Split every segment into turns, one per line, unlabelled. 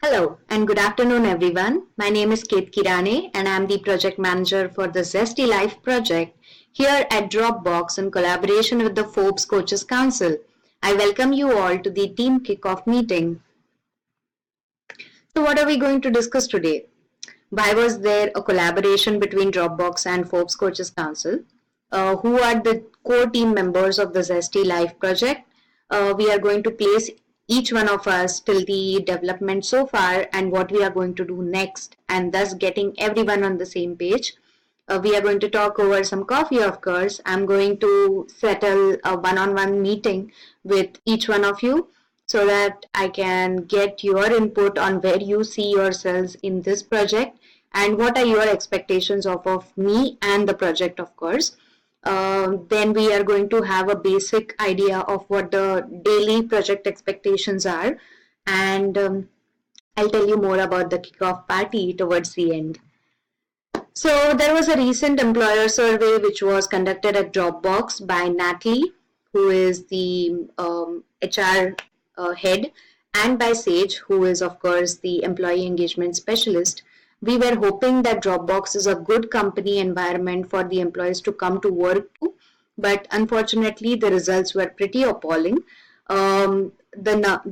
Hello and good afternoon everyone. My name is Kate Kirane and I am the project manager for the Zesty Life project here at Dropbox in collaboration with the Forbes Coaches Council. I welcome you all to the team kickoff meeting. So what are we going to discuss today? Why was there a collaboration between Dropbox and Forbes Coaches Council? Who are the core team members of the Zesty Life project? We are going to place each one of us till the development so far and what we are going to do next, and thus getting everyone on the same page. We are going to talk over some coffee, of course. I'm going to settle a one-on-one meeting with each one of you so that I can get your input on where you see yourselves in this project and what are your expectations of me and the project, of course. Then we are going to have a basic idea of what the daily project expectations are, and I'll tell you more about the kickoff party towards the end. So there was a recent employer survey which was conducted at Dropbox by Natalie, who is the HR head, and by Sage, who is of course the employee engagement specialist. We were hoping that Dropbox is a good company environment for the employees to come to work to, but unfortunately the results were pretty appalling. The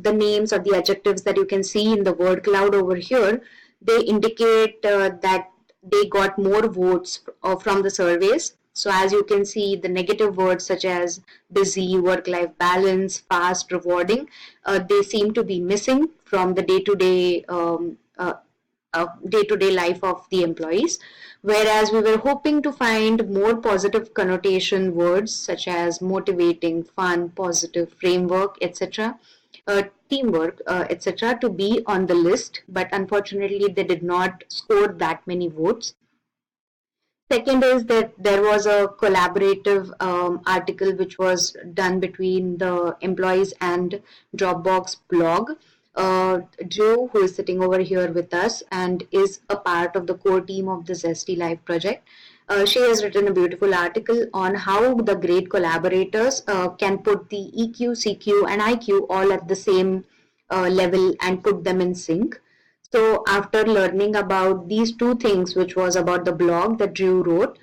names or the adjectives that you can see in the word cloud over here, they indicate that they got more votes from the surveys. So as you can see, the negative words such as busy, work-life balance, fast, rewarding, they seem to be missing from the day-to-day life of the employees. Whereas we were hoping to find more positive connotation words such as motivating, fun, positive, framework, etc. Teamwork, etc., to be on the list, but unfortunately, they did not score that many votes. Second is that there was a collaborative article which was done between the employees and Dropbox blog. Drew, who is sitting over here with us and is a part of the core team of the Zesty Life project, she has written a beautiful article on how the great collaborators can put the EQ, CQ, and IQ all at the same level and put them in sync. So after learning about these two things, which was about the blog that Drew wrote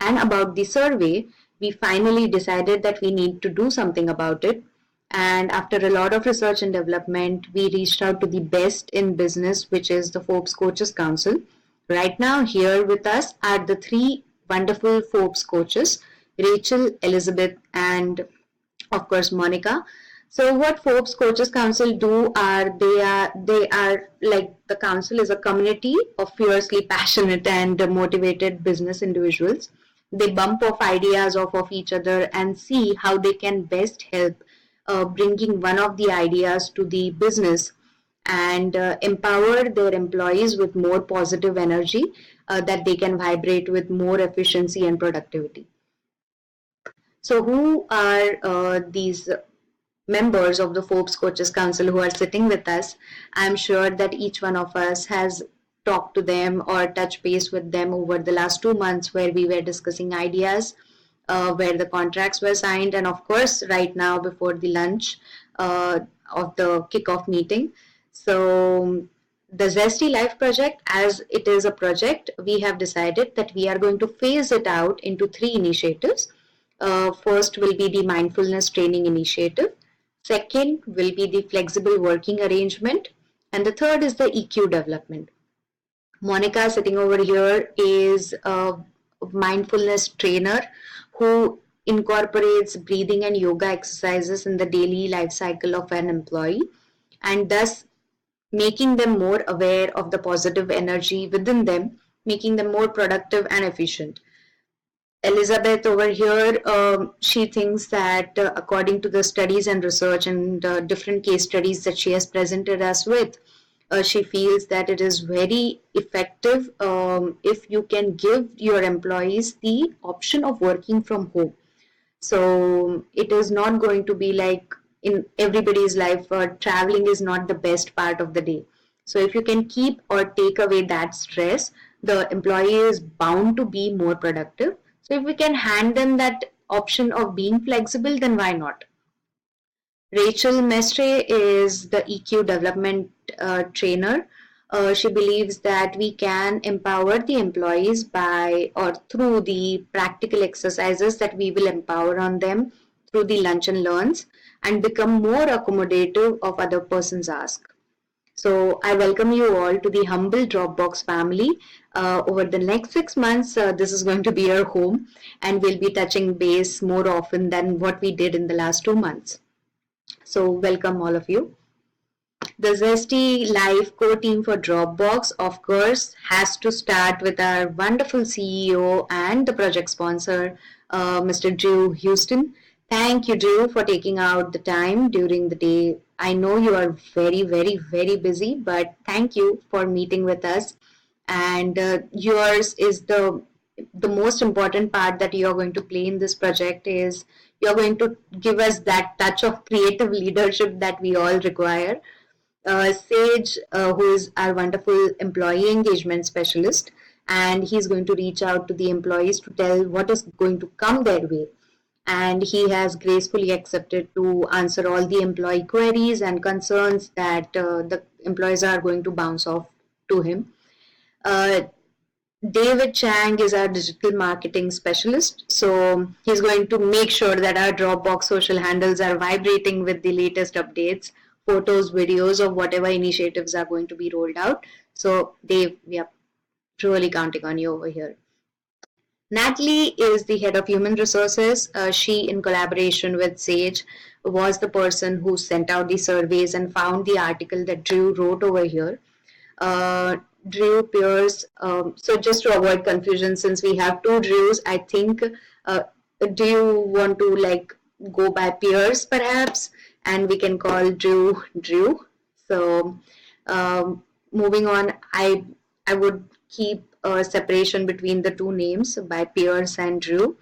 and about the survey, we finally decided that we need to do something about it. And after a lot of research and development, we reached out to the best in business, which is the Forbes Coaches Council. Right now, here with us are the three wonderful Forbes coaches, Rachel, Elizabeth, and of course Monica. So what Forbes Coaches Council do are they are like, the council is a community of fiercely passionate and motivated business individuals. They bump off ideas off of each other and see how they can best help bringing one of the ideas to the business and empower their employees with more positive energy that they can vibrate with more efficiency and productivity. So who are these members of the Forbes Coaches Council who are sitting with us? I'm sure that each one of us has talked to them or touched base with them over the last 2 months where we were discussing ideas, where the contracts were signed, and of course right now before the lunch of the kickoff meeting. So the Zesty Life project, as it is a project, we have decided that we are going to phase it out into three initiatives. First will be the mindfulness training initiative. Second will be the flexible working arrangement. And the third is the EQ development. Monica sitting over here is a mindfulness trainer who incorporates breathing and yoga exercises in the daily life cycle of an employee, and thus making them more aware of the positive energy within them, making them more productive and efficient. Elizabeth over here, she thinks that according to the studies and research and different case studies that she has presented us with, she feels that it is very effective if you can give your employees the option of working from home. So it is not going to be like in everybody's life, traveling is not the best part of the day. So if you can keep or take away that stress, the employee is bound to be more productive. So if we can hand them that option of being flexible, then why not? Rachel Mestre is the EQ development trainer. She believes that we can empower the employees by or through the practical exercises that we will empower on them through the lunch and learns and become more accommodative of other person's ask. So I welcome you all to the humble Dropbox family. Over the next 6 months, this is going to be our home, and we'll be touching base more often than what we did in the last 2 months. So welcome all of you. The Zesty Live core team for Dropbox, of course, has to start with our wonderful CEO and the project sponsor, Mr. Drew Houston. Thank you, Drew, for taking out the time during the day. I know you are very, very, very busy, but thank you for meeting with us. And yours is the most important part that you're going to play in this project is you're going to give us that touch of creative leadership that we all require. Sage, who is our wonderful employee engagement specialist, and he's going to reach out to the employees to tell what is going to come their way. And he has gracefully accepted to answer all the employee queries and concerns that the employees are going to bounce off to him. David Chang is our digital marketing specialist. So he's going to make sure that our Dropbox social handles are vibrating with the latest updates, photos, videos of whatever initiatives are going to be rolled out. So Dave, we are truly counting on you over here. Natalie is the head of human resources. She, in collaboration with Sage, was the person who sent out the surveys and found the article that Drew wrote over here. Drew Pierce. So just to avoid confusion, since we have two Drews, I think, do you want to like go by Pierce perhaps? And we can call Drew Drew. So moving on, I would keep a separation between the two names by Pierce and Drew,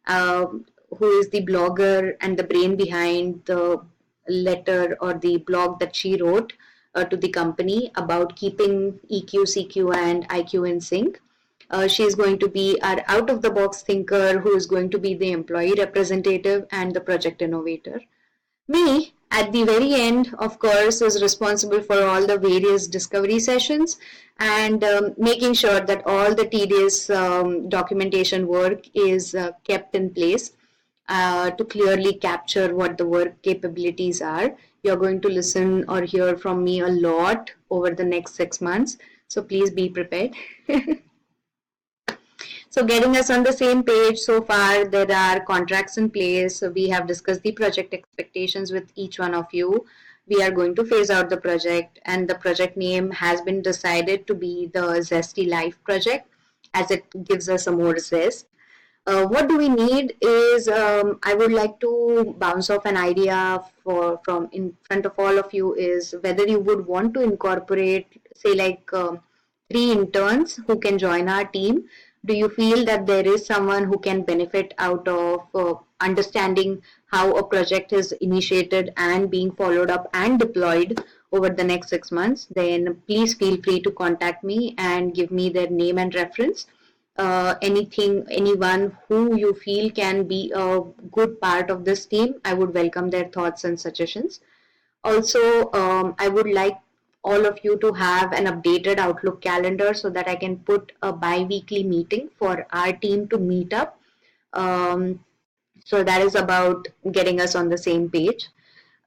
who is the blogger and the brain behind the letter or the blog that she wrote to the company about keeping EQ, CQ, and IQ in sync. She is going to be our out-of-the-box thinker who is going to be the employee representative and the project innovator. Me, at the very end, of course, is responsible for all the various discovery sessions and making sure that all the tedious documentation work is kept in place to clearly capture what the work capabilities are. You're going to listen or hear from me a lot over the next 6 months, so please be prepared. So getting us on the same page so far, there are contracts in place. So we have discussed the project expectations with each one of you. We are going to phase out the project, and the project name has been decided to be the Zesty Life project, as it gives us a more zest. What do we need is I would like to bounce off an idea from in front of all of you is whether you would want to incorporate, say, like 3 interns who can join our team. Do you feel that there is someone who can benefit out of understanding how a project is initiated and being followed up and deployed over the next 6 months? Then please feel free to contact me and give me their name and reference. Anyone who you feel can be a good part of this team, I would welcome their thoughts and suggestions. Also, I would like all of you to have an updated Outlook calendar so that I can put a bi-weekly meeting for our team to meet up. So that is about getting us on the same page.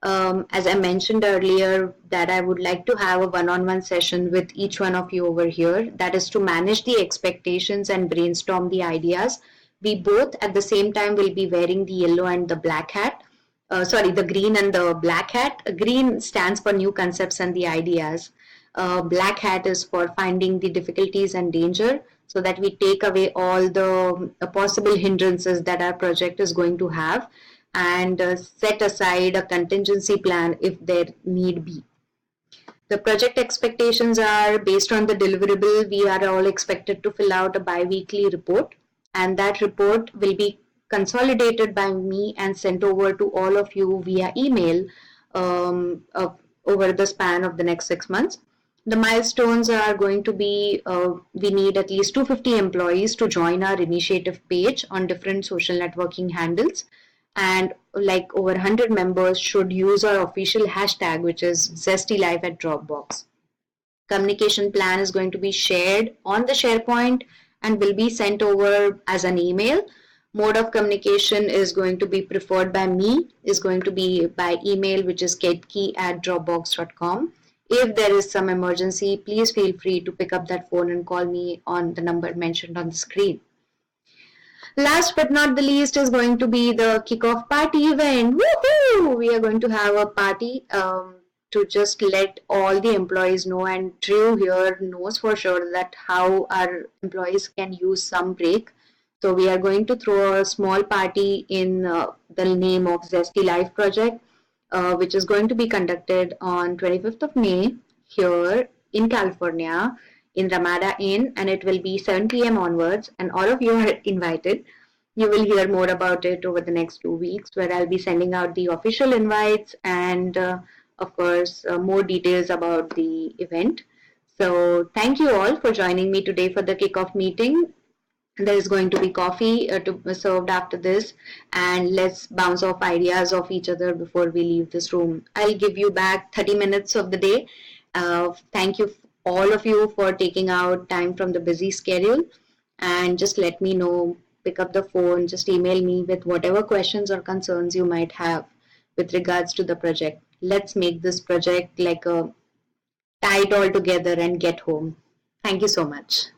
As I mentioned earlier, that I would like to have a one-on-one session with each one of you over here. That is to manage the expectations and brainstorm the ideas. We both at the same time will be wearing the yellow and the black hat. The green and the black hat. Green stands for new concepts and the ideas. Black hat is for finding the difficulties and danger so that we take away all the possible hindrances that our project is going to have and set aside a contingency plan if there need be. The project expectations are based on the deliverable. We are all expected to fill out a bi-weekly report, and that report will be consolidated by me and sent over to all of you via email over the span of the next 6 months. The milestones are going to be, we need at least 250 employees to join our initiative page on different social networking handles. and like over 100 members should use our official hashtag, which is ZestyLife at Dropbox. Communication plan is going to be shared on the SharePoint and will be sent over as an email. Mode of communication is going to be preferred by me, is going to be by email, which is ketkey@dropbox.com. If there is some emergency, please feel free to pick up that phone and call me on the number mentioned on the screen. Last but not the least is going to be the kickoff party event. Woohoo! We are going to have a party to just let all the employees know, and Drew here knows for sure that how our employees can use some break. So we are going to throw a small party in the name of Zesty Life Project, which is going to be conducted on 25th of May here in California in Ramada Inn, and it will be 7 p.m. onwards, and all of you are invited. You will hear more about it over the next 2 weeks, where I'll be sending out the official invites and, of course, more details about the event. So, thank you all for joining me today for the kickoff meeting. There is going to be coffee to served after this, and let's bounce off ideas of each other before we leave this room. I'll give you back 30 minutes of the day. Thank you all of you for taking out time from the busy schedule, and just let me know, pick up the phone, just email me with whatever questions or concerns you might have with regards to the project. Let's make this project like a tie it all together and get home. Thank you so much.